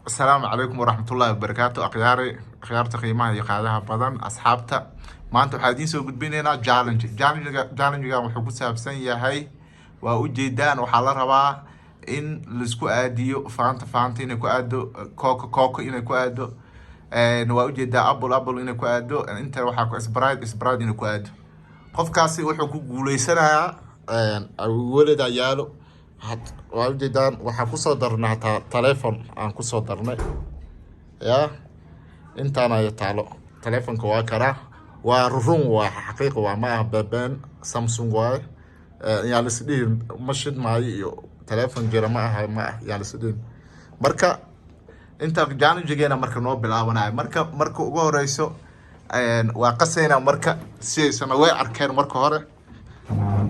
السلام عليكم ورحمة الله وبركاته أخياري قيمة يقادها بدن أصحابتا ما أنتم حادين سو قدبينينا جالنج وحكو سابسن يهي وأجيدان وحالا ربا إن لسكو آديو فانتا إنكو آدو كوكو إنكو آدو waa ujeedaa apple inay ku aado inta waxaa ku isbraid inay ku aado qofkaasi wuxuu ku guuleysanayaa walida yaalo waa ujeedaan waxaa kusoo darnay hataa telephone aan kusoo darnay ya intaan ay taalo telefonka waa karaa waa run waa xaqiiq waa ma ah been Samsung waa yaa la sidii mashid maayo iyo telephone jira ma ah yaa la sidii marka inta jaanijigeena marka noo bilaabanayo marka ugu horeyso waa qasayna marka si aysan way arkeen marka hore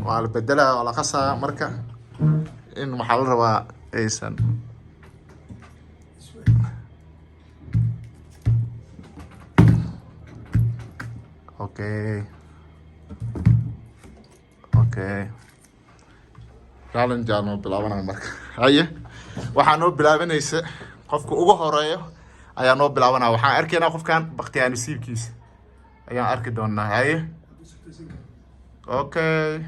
waa la bedelaa waa la qasaa marka in waxa la rabaa aysan okay challenge aan bilaabanayo marka haye waxaan noo bilaabanaysa qofka ugu horeeyo ayaa noo bilaabanaa waxaan arkaynaa qofkan baqtiyaa nasiibkiisa ayaan arki doonaa haye okay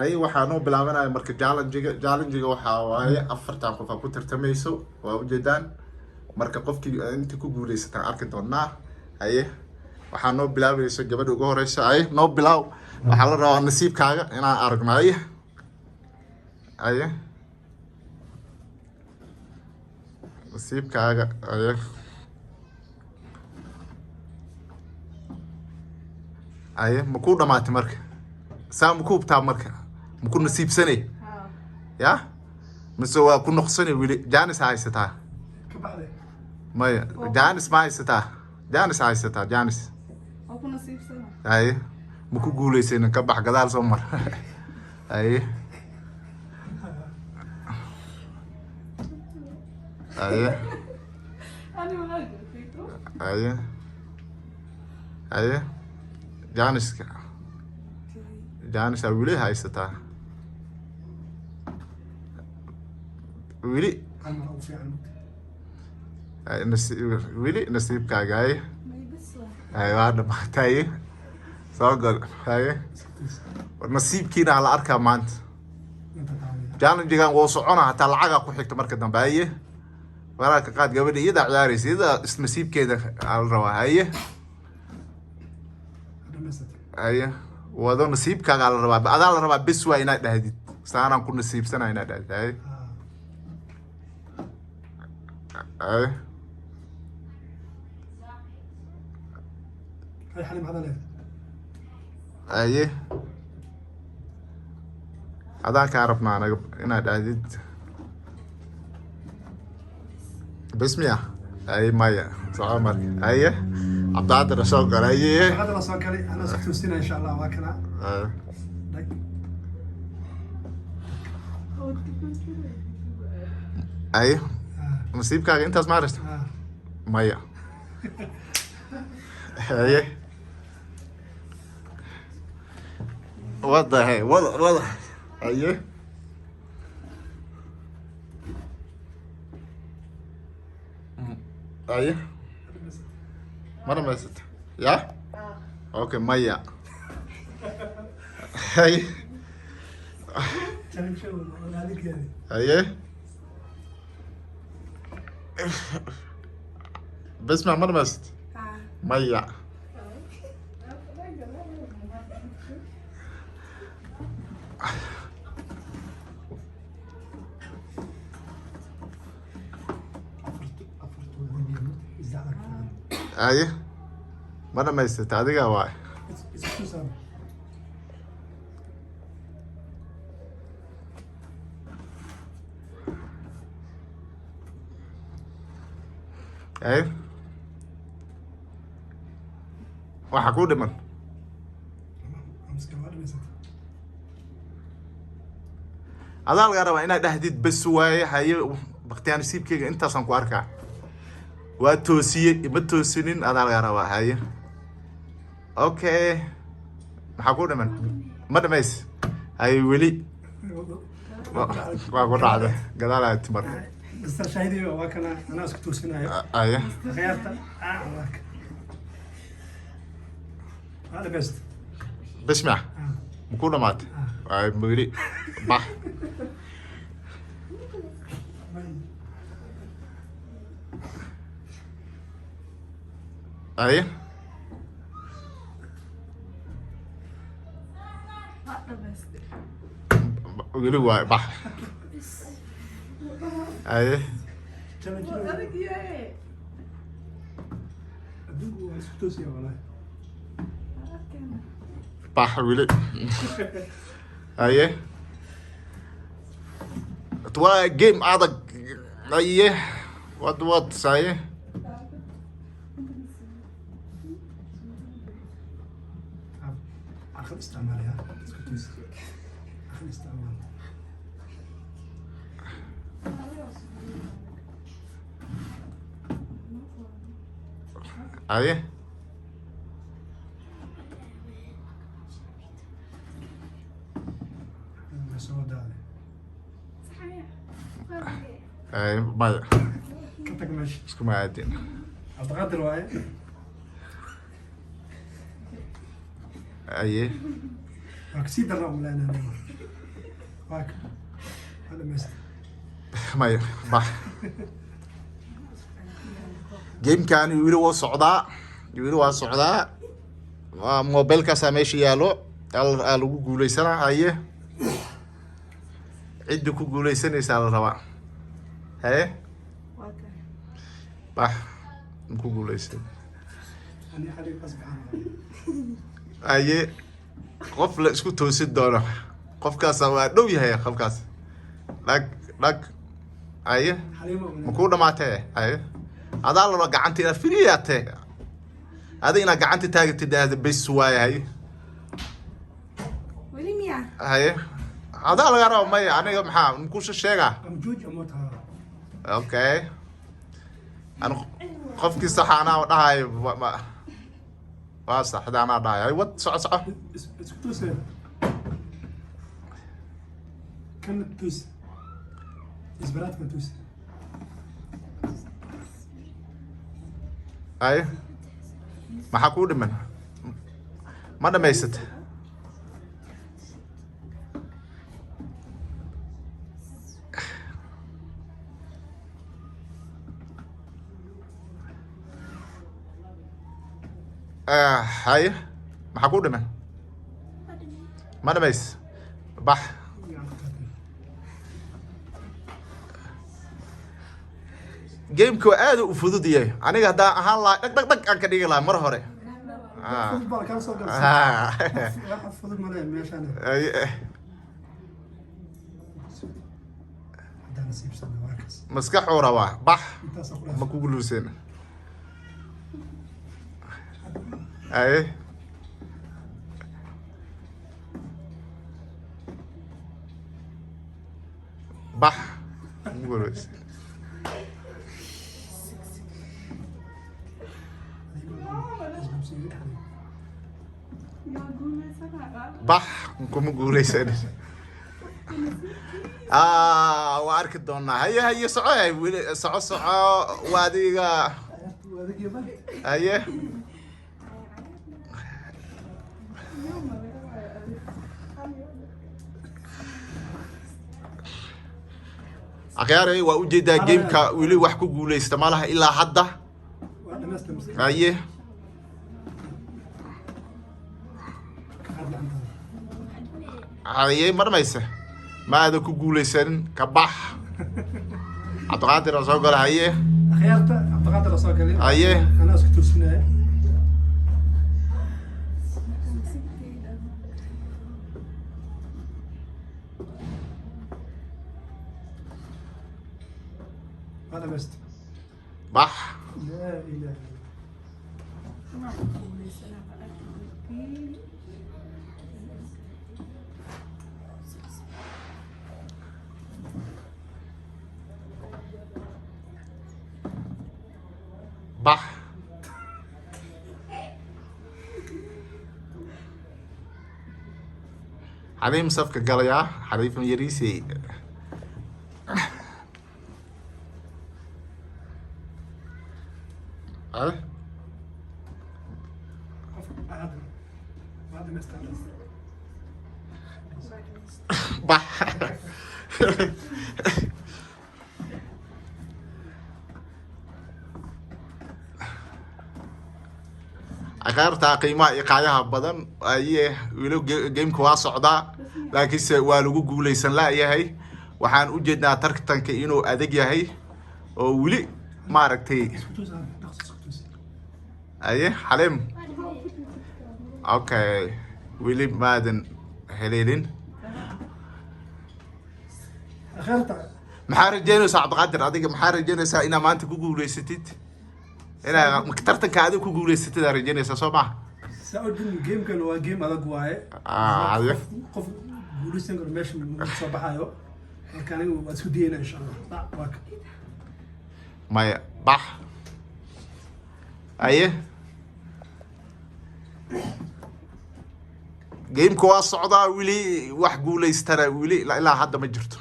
ay waxaan noo bilaabanaya marka challenge waxa waaye afartan qof ku tartamayso waa ujeedaan marka qofkii inta ku guuleysatan arki doonaa haye waxaan noo bilaabayso gabadha ugu horeysa ay noo bilaaw waxa la rabaa nasiibkaaga inaan aragnayo aye nasiibkaaga aye ma ku dhamaatay marka saa ma ku hubtaa marka ma ku nasiibsanay ya mise waa ku noqsanay weli jaanis haysataa maya jaanis ma haysataa jaanis aye ma ku guuleysayna ka bax gadaal soo mar aye aye jaaniska weli haysataa weli nasiibkaaga aye waa dhamaatay soo gal aye nasiibkiina la arkaa maanta challengegan wuu socona hataa lacagaa ku xigta marka dambe aye wararka qaad gabadha iyada ciyaaraysa iyada nasiibkeeda la rabaa haye wado nasiibkaaga la rabaa adaa la rabaa bes waa inaad dhahdid saanaan ku nasiibsanaa inaad dhahdid haye adaan kaa rabnaa inaad dhahdid بسمية أي مايا صعب أي عبد العال رشاق أي عبد العال رشاق أنا سكتوسينا إن شاء الله وكنا أي نصيبك أنت اسمع رست مايا أي واضح أي ايه مرة ما ست يا اوكي ميا هاي ايه بسمع مرة ما ست ميا ايه مرة ما يستطيع adiga waay ايه waxa ku dhiman adaa laga rabaa inaad dhahdid bes waaye haye baqtiyaan nasiibkeyga intaasaan ku arkaa waa toosiyey ima toosinin adaa laga rabaa haye okay maxaa ku dhiman ma dhamays haye weli waa ku dhacday gadaal aad timar مستر شاهدي واكنا انا اسكت توسينايا aye خيارته واك هذا بيست bismac maku dhamaatay ay miri bax aye weli waay bax aye جميل جميل ادوق اسكت توسيا والله bax weli aye waa game adag aye wad saye اخر استعمال يا اسكت توسيا اخر استعمال aye مسعود هذا ay maya كنتك ماشي iskuma aadin عبد القادر واي aye واك سيد الرقم لنا واك هذا مست maya bax gamekani weli waa socdaa waa mobilkaasaa meesha yaalo aa lagu guuleysanaa aye cidda ku guuleysanaysaa la rabaa haye bax maku guuleysan انا حالي غصب عني aye qof la isku toosin doono qofkaasa waa dhow yahay qofkaas dhag aye حليمه maku dhamaatee aye adaa laba gacanta inaad firiyaatee ada inaad gacanta taagtid aada bes waayahay haye adaa laga raba maya aniga maxaa makusha sheegaa امجوج اموتها okay an qofkii saxa anaa dhahayo waa saxda anaa dhahayo wad soco اسكت توسيا كانت توس اسبرات كانت توس aye maxaa kuu dhiman ma dhamaysat haye maxaa kuu dhiman ma dhamays bax gameka waa aad u fudud yahay aniga haddaan ahaan lahaa dhag aan ka dhigi lahaa mar hore فوتبول كان صوت Ah. فوتبول مالي ماشي انا Aye, هذا نسيب سنه واكس maskaxuu rabaa bax انت ma صقول kugu luusen aye bax ma kugu luusen bax kuma guuleysan waa arki doonaa haye soco weli soco waa adiga وهذاك يبان haye akhyaarey waa ujeedaa gameka weli wax ku guuleysta malaha ilaa hadda وانا ما استلم haye haye ma dhamaysa ma aada ku guuleysanin ka bax cabdiqaadir aa soo gala haye خيارته عبد القادر صقل haye انا اسكت توسينايا هذا بست bax لا اله bax حليم صفقة قال يا حليم يريسي هذا بعد ما استانس بح أخيرتها قيمة إيقاعها بدن أيه ولو جيم كواس صعدا لكن waa lagu guuleysan laayahay waxaan u jeednaa tartanka inuu adag yahay oo wili maaragtay aye xalim okay wili maadan heleelin اخرتها maxaa rajeynaysaa cabdiqaadir adiga maxaa rajeynaysaa inaa maanta ku guuleysatid inaa tartanka adiga ku guuleysatid aa rajeynaysaa soo maha سأقول جيم كان هو جيم على جواي عادي قف بوليس نقول ماشي من صباح أيوه كان وسودينا إن شاء الله لا واك maya bax aye gameka waa socdaa wili wax guuleystana wili ilaa hadda ma jirto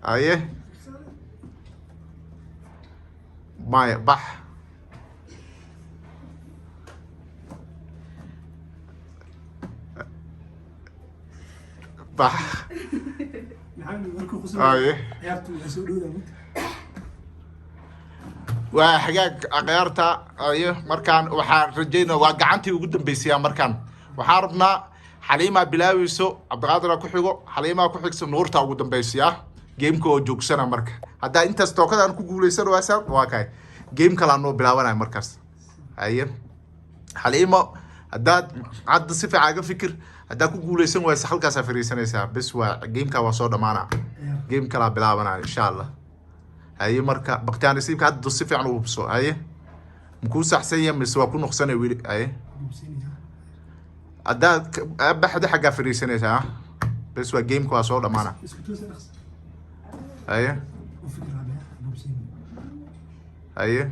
aye maya bax bax نعم مركو خصوصا aye عيارته مسؤولون ده waa xagaag akhyaarta ayo markaan waxaan rajeynaa waa gacantii ugu dambeysay markaan waxaan rabnaa xaliima bilaawayso cabdiqaadir ku xigo xaliima ku xigso nuurta ugu dambeysay gameka oo joogsana marka hadda intaas tookadan ku guuleysan waa kay game kala noo bilaabanay markaas ayo xaliima hadda si fiican ga fikir hadda ku guuleysan waysa halkaas fariisanaysaa bas waa gameka waa soo dhamaana game kala bilaabanay insha Allah هاي مركا بقتان يصير كهاد تصيف يعني وبصو هاي مكوس أحسن يوم مسوا كون نقصنا ويل هاي أدا بحد حاجة في ريسنة ها بس هو جيم كواس ولا معنا هاي هاي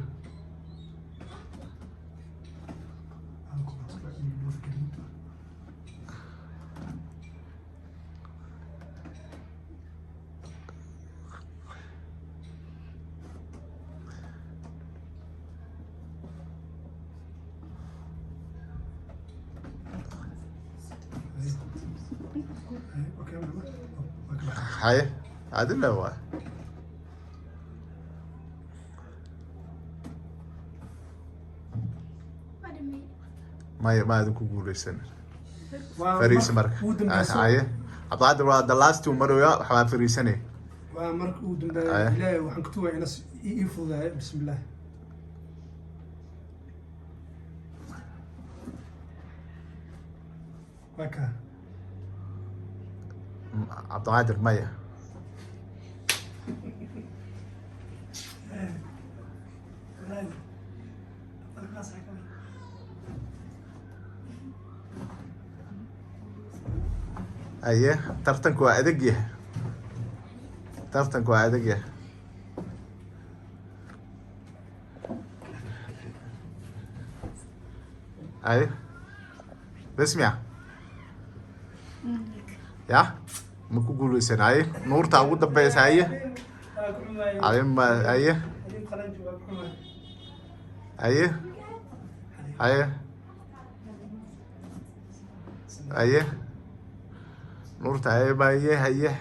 هاي هذا اللي هو ما يدك قوليسن فريس مرك هاي أبعد ورا the last two مرة حوالي فريسنة ومرك ودم لا وحنكتوه يعني يفوز بسم الله وكا عبد القادر مية أيه ترتنك وأدقيه ترتنك وأدقيه أيه بسمع يا مكو قولوا سناي نور تعود دبيس هاي عليهم أيه أيه أيه أيه نور تعيب أيه أيه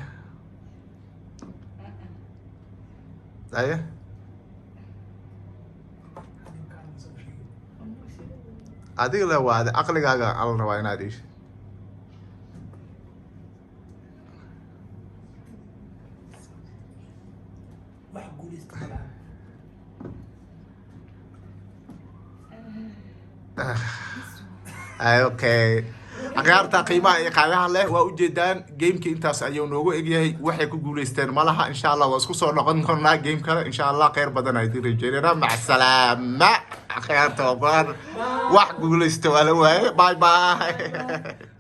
أيه أديك لو هذا أقلق على الرواية ناديش اوكي akhyaarta qiimaha iyo qaadaha leh waa u jeedaan gameka intaas ayuu noogu egyahay waxay ku guuleysteen malaha insha Allah waa isku soo noqon doonaa game kale insha Allah khayr badan ay direjeynaa mac salaama akhyaarta wax guuleysta wala waaye bye bye